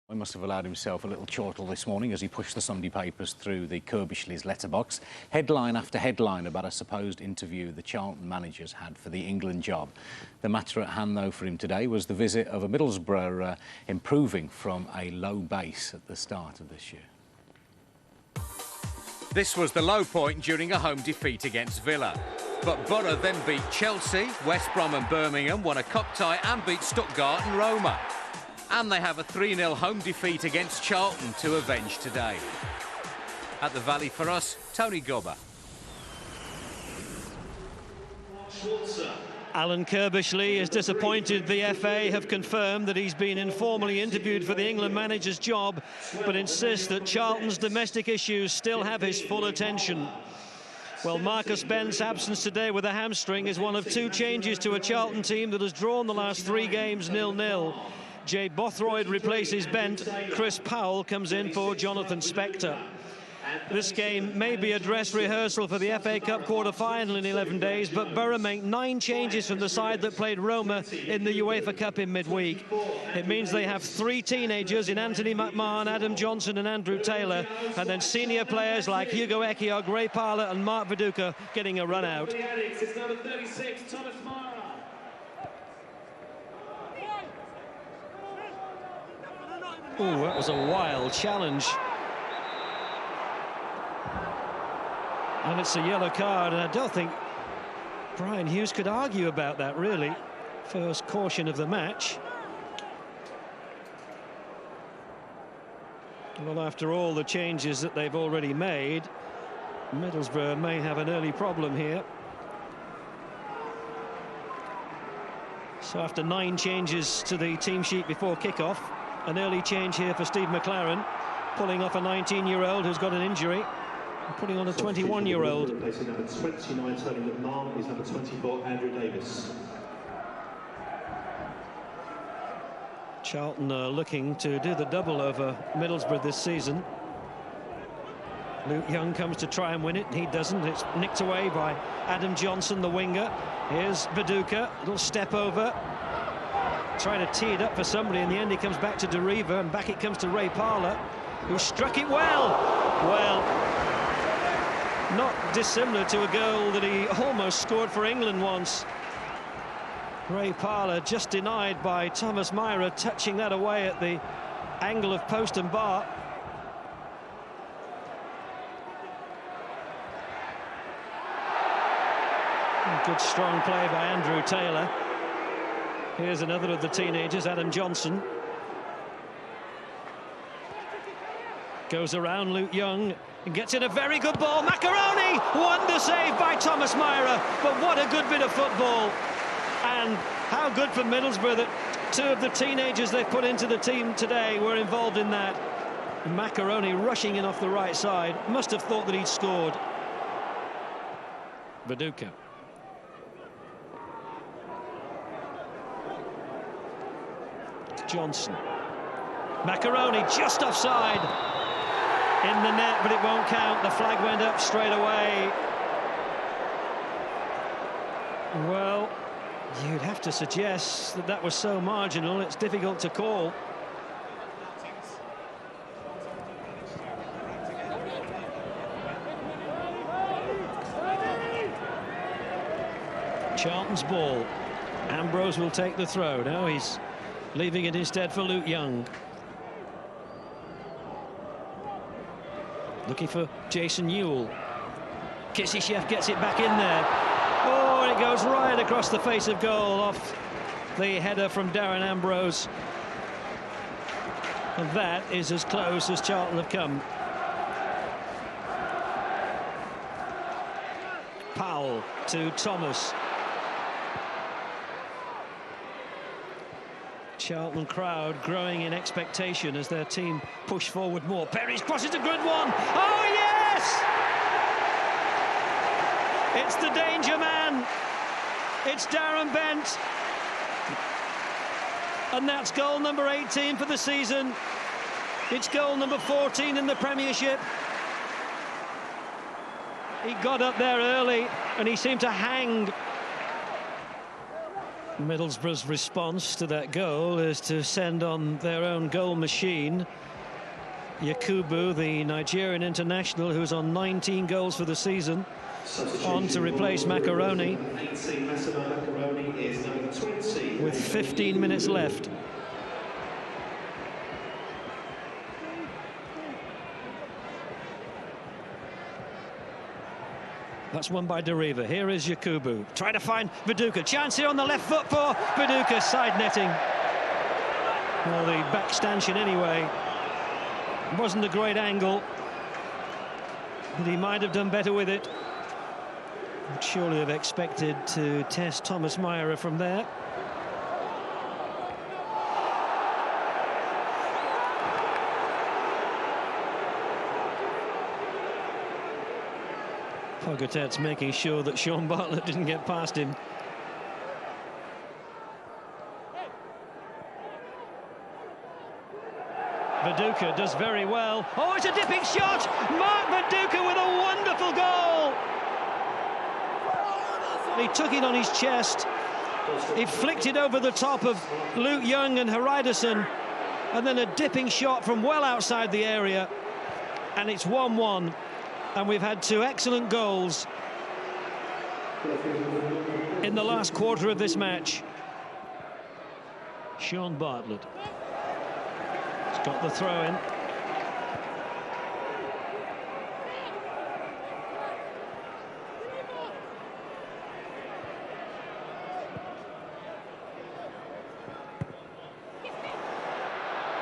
He must have allowed himself a little chortle this morning as he pushed the Sunday papers through the Kirbishley's letterbox. Headline after headline about a supposed interview the Charlton managers had for the England job. The matter at hand, though, for him today was the visit of a Middlesbrough improving from a low base at the start of this year. This was the low point during a home defeat against Villa. But Borough then beat Chelsea, West Brom and Birmingham, won a cup tie and beat Stuttgart and Roma. And they have a 3-0 home defeat against Charlton to avenge today. At the Valley for us, Tony Gubber. Alan Kirbishley is disappointed. The FA have confirmed that he's been informally interviewed for the England manager's job, but insists that Charlton's domestic issues still have his full attention. Well, Marcus Bent's absence today with a hamstring is one of two changes to a Charlton team that has drawn the last 3 games 0-0. Jay Bothroyd replaces Bent. Chris Powell comes in for Jonathan Spector. This game may be a dress rehearsal for the FA Cup quarter-final in 11 days, but Borough make 9 changes from the side that played Roma in the UEFA Cup in midweek. It means they have 3 teenagers in Anthony McMahon, Adam Johnson and Andrew Taylor, and then senior players like Hugo Ekiog, Ray Parlour and Mark Viduka getting a run out. Oh, that was a wild challenge. And it's a yellow card, and I don't think Brian Hughes could argue about that, really. First caution of the match. Well, after all the changes that they've already made, Middlesbrough may have an early problem here. So after 9 changes to the team sheet before kick-off, an early change here for Steve McLaren, pulling off a 19-year-old who's got an injury, and putting on a 21-year-old. Replacing number 29, Tony McMahon, is number 24, Andrew Davis. Charlton are looking to do the double over Middlesbrough this season. Luke Young comes to try and win it, and he doesn't. It's nicked away by Adam Johnson, the winger. Here's Viduka, little step over. Trying to tee it up for somebody. In the end, he comes back to Deriva, and back it comes to Ray Parlour, who struck it well. Well, not dissimilar to a goal that he almost scored for England once. Ray Parlour just denied by Thomas Myra, touching that away at the angle of post and bar. Good strong play by Andrew Taylor. Here's another of the teenagers, Adam Johnson. Goes around Luke Young and gets in a very good ball. Macaroni! Wonder save by Thomas Myra, but what a good bit of football. And how good for Middlesbrough that 2 of the teenagers they've put into the team today were involved in that. Macaroni rushing in off the right side. Must have thought that he'd scored. Viduka. Johnson. Macaroni just offside in the net, but it won't count. The flag went up straight away. Well, you'd have to suggest that that was so marginal, it's difficult to call. Charlton's ball. Ambrose will take the throw. Now he's leaving it instead for Luke Young. Looking for Jason Newell. Kissishev gets it back in there. Oh, and it goes right across the face of goal off the header from Darren Ambrose. And that is as close as Charlton have come. Powell to Thomas. Charlton crowd growing in expectation as their team push forward more. Perry's cross is a good one. Oh, yes! It's the danger man. It's Darren Bent. And that's goal number 18 for the season. It's goal number 14 in the Premiership. He got up there early and he seemed to hang Middlesbrough's response to that goal is to send on their own goal machine Yakubu, the Nigerian international, who's on 19 goals for the season, on to replace Macaroni with 15 minutes left. That's won by Deriva. Here is Yakubu trying to find Viduka. Chance here on the left foot for Viduka. Side netting. Well, the back stanchion anyway. Wasn't a great angle, but he might have done better with it. Would surely have expected to test Thomas Myra from there. Pogatet's making sure that Sean Bartlett didn't get past him. Viduka does very well. Oh, it's a dipping shot! Mark Viduka with a wonderful goal! He took it on his chest. He flicked it over the top of Luke Young and Haridason, and then a dipping shot from well outside the area, and it's 1-1. And we've had two excellent goals in the last quarter of this match. Sean Bartlett has got the throw in.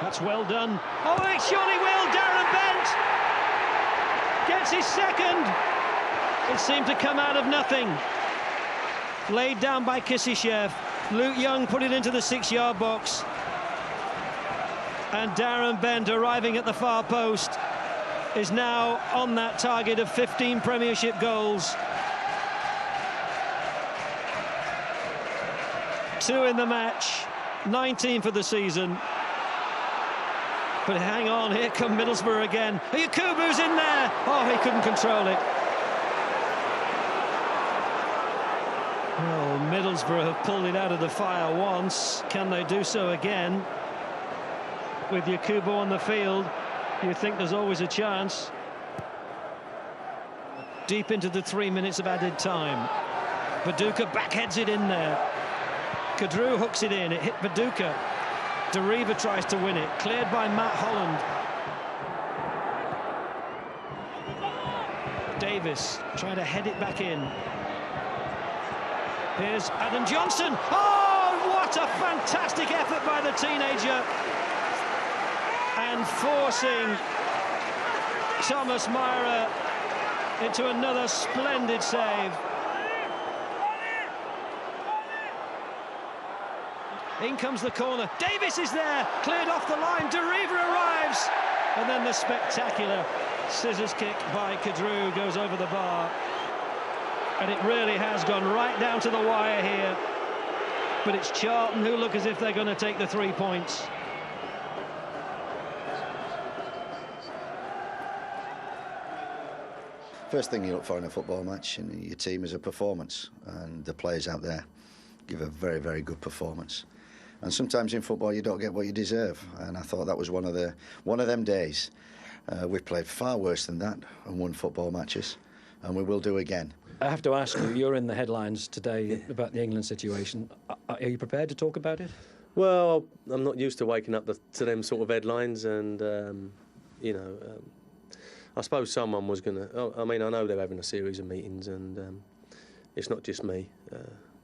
That's well done. Oh, it surely will. Darren Bent gets his second. It seemed to come out of nothing. Laid down by Kisishev. Luke Young put it into the 6-yard box. And Darren Bent, arriving at the far post, is now on that target of 15 Premiership goals. 2 in the match, 19 for the season. But hang on, here come Middlesbrough again. Yakubu's in there. Oh, he couldn't control it. Well, Middlesbrough have pulled it out of the fire once. Can they do so again? With Yakubu on the field, you think there's always a chance. Deep into the 3 minutes of added time. Viduka backheads it in there. Kadru hooks it in. It hit Viduka. Deriva tries to win it, cleared by Matt Holland. Davis trying to head it back in. Here's Adam Johnson. Oh, what a fantastic effort by the teenager. And forcing Thomas Myra into another splendid save. In comes the corner. Davis is there, cleared off the line. Deriva arrives, and then the spectacular scissors kick by Kadru goes over the bar, and it really has gone right down to the wire here. But it's Charlton who look as if they're going to take the 3 points. First thing you look for in a football match in your team is a performance, and the players out there give a very, very good performance. And sometimes in football you don't get what you deserve, and I thought that was one of them days. We've played far worse than that and won football matches, and we will do again. I have to ask you, you're in the headlines today about the England situation. Are you prepared to talk about it? Well, I'm not used to waking up to them sort of headlines, and I suppose someone was going to... I mean, I know they're having a series of meetings, and it's not just me.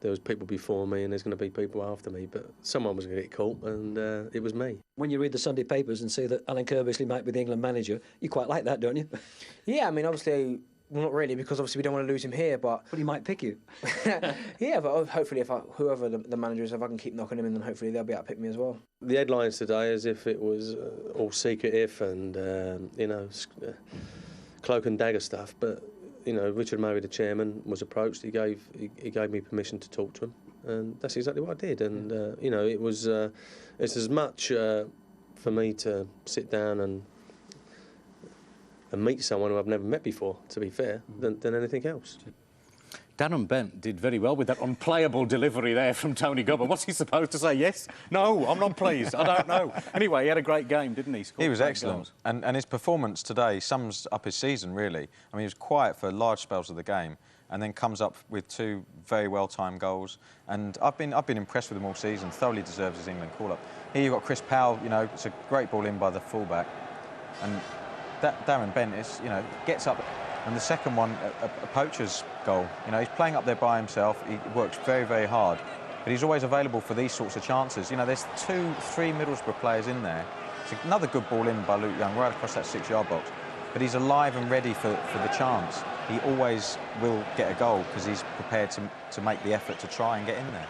There was people before me, and there's going to be people after me, but someone was going to get caught, and it was me. When you read the Sunday papers and see that Alan Kirbysley might be the England manager, you quite like that, don't you? Yeah, I mean, obviously, well, not really, because obviously we don't want to lose him here, but... But he might pick you. Yeah, but hopefully, whoever the manager is, if I can keep knocking him in, then hopefully they'll be able to pick me as well. The headlines today, as if it was all secretive and, cloak and dagger stuff, but... Richard Murray, the chairman, was approached. He gave me permission to talk to him, and that's exactly what I did. And it was it's as much for me to sit down and meet someone who I've never met before, to be fair, than anything else. D.Bent did very well with that unplayable delivery there from Tony Gubba. What's he supposed to say? Yes? No, I'm not pleased. I don't know. Anyway, he had a great game, didn't he? He was excellent. And his performance today sums up his season, really. I mean, he was quiet for large spells of the game and then comes up with 2 very well-timed goals. And I've been impressed with him all season. Thoroughly deserves his England call-up. Here you've got Chris Powell, you know, it's a great ball in by the full-back. And D.Bent is, you know, gets up. And the second one, a poacher's goal. You know, he's playing up there by himself. He works very, very hard. But he's always available for these sorts of chances. You know, there's 2, 3 Middlesbrough players in there. It's another good ball in by Luke Young, right across that 6-yard box. But he's alive and ready for the chance. He always will get a goal because he's prepared to make the effort to try and get in there.